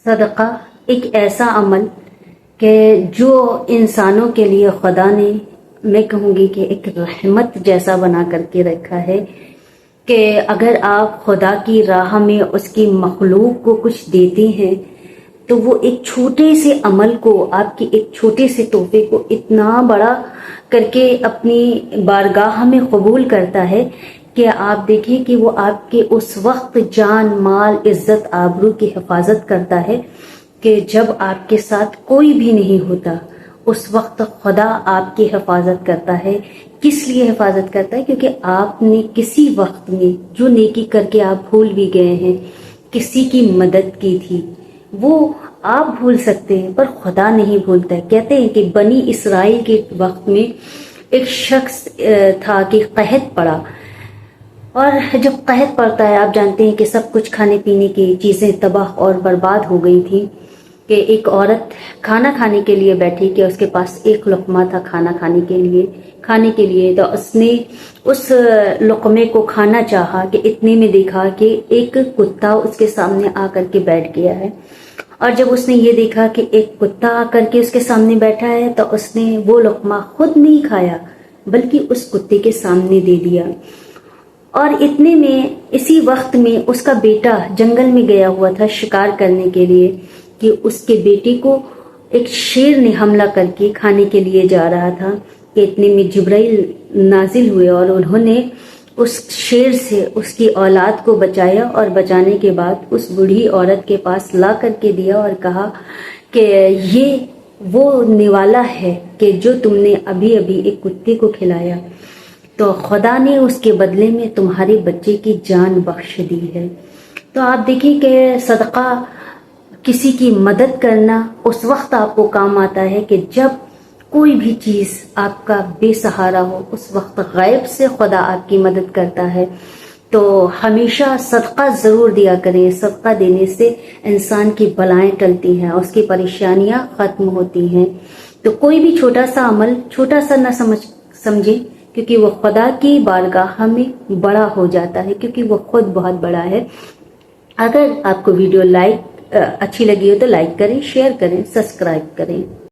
صدقہ ایک ایسا عمل کہ جو انسانوں کے لیے خدا نے، میں کہوں گی کہ ایک رحمت جیسا بنا کر کے رکھا ہے کہ اگر آپ خدا کی راہ میں اس کی مخلوق کو کچھ دیتے ہیں تو وہ ایک چھوٹے سے عمل کو، آپ کے ایک چھوٹے سے تحفے کو اتنا بڑا کر کے اپنی بارگاہ میں قبول کرتا ہے کہ آپ دیکھیں کہ وہ آپ کے اس وقت جان مال عزت آبرو کی حفاظت کرتا ہے کہ جب آپ کے ساتھ کوئی بھی نہیں ہوتا، اس وقت خدا آپ کی حفاظت کرتا ہے۔ کس لیے حفاظت کرتا ہے؟ کیونکہ آپ نے کسی وقت میں جو نیکی کر کے آپ بھول بھی گئے ہیں، کسی کی مدد کی تھی، وہ آپ بھول سکتے ہیں پر خدا نہیں بھولتا ہے۔ کہتے ہیں کہ بنی اسرائیل کے وقت میں ایک شخص تھا کہ قحط پڑا، اور جب قحط پڑتا ہے آپ جانتے ہیں کہ سب کچھ کھانے پینے کی چیزیں تباہ اور برباد ہو گئی تھی کہ ایک عورت کھانا کھانے کے لیے بیٹھی کہ اس کے پاس ایک لقمہ تھا کھانا کھانے کے لیے تو اس نے اس لقمے کو کھانا چاہا کہ اتنے میں دیکھا کہ ایک کتا اس کے سامنے آ کر کے بیٹھ گیا ہے، اور جب اس نے یہ دیکھا کہ ایک کتا آ کر کے اس کے سامنے بیٹھا ہے تو اس نے وہ لقمہ خود نہیں کھایا بلکہ اس کتے کے سامنے دے دیا۔ اور اتنے میں اسی وقت میں اس کا بیٹا جنگل میں گیا ہوا تھا شکار کرنے کے لیے کہ اس کے بیٹے کو ایک شیر نے حملہ کر کے کھانے کے لیے جا رہا تھا کہ اتنے میں جبرائیل نازل ہوئے اور انہوں نے اس شیر سے اس کی اولاد کو بچایا، اور بچانے کے بعد اس بوڑھی عورت کے پاس لا کر کے دیا اور کہا کہ یہ وہ نوالا ہے کہ جو تم نے ابھی ابھی ایک کتے کو کھلایا، تو خدا نے اس کے بدلے میں تمہارے بچے کی جان بخش دی ہے۔ تو آپ دیکھیں کہ صدقہ، کسی کی مدد کرنا اس وقت آپ کو کام آتا ہے کہ جب کوئی بھی چیز آپ کا بے سہارا ہو، اس وقت غیب سے خدا آپ کی مدد کرتا ہے۔ تو ہمیشہ صدقہ ضرور دیا کریں۔ صدقہ دینے سے انسان کی بلائیں ٹلتی ہیں، اس کی پریشانیاں ختم ہوتی ہیں۔ تو کوئی بھی چھوٹا سا عمل چھوٹا سا نہ سمجھیں، کیونکہ وہ خدا کی بارگاہ میں بڑا ہو جاتا ہے، کیونکہ وہ خود بہت بڑا ہے۔ اگر آپ کو ویڈیو اچھی لگی ہو تو لائک کریں، شیئر کریں، سبسکرائب کریں۔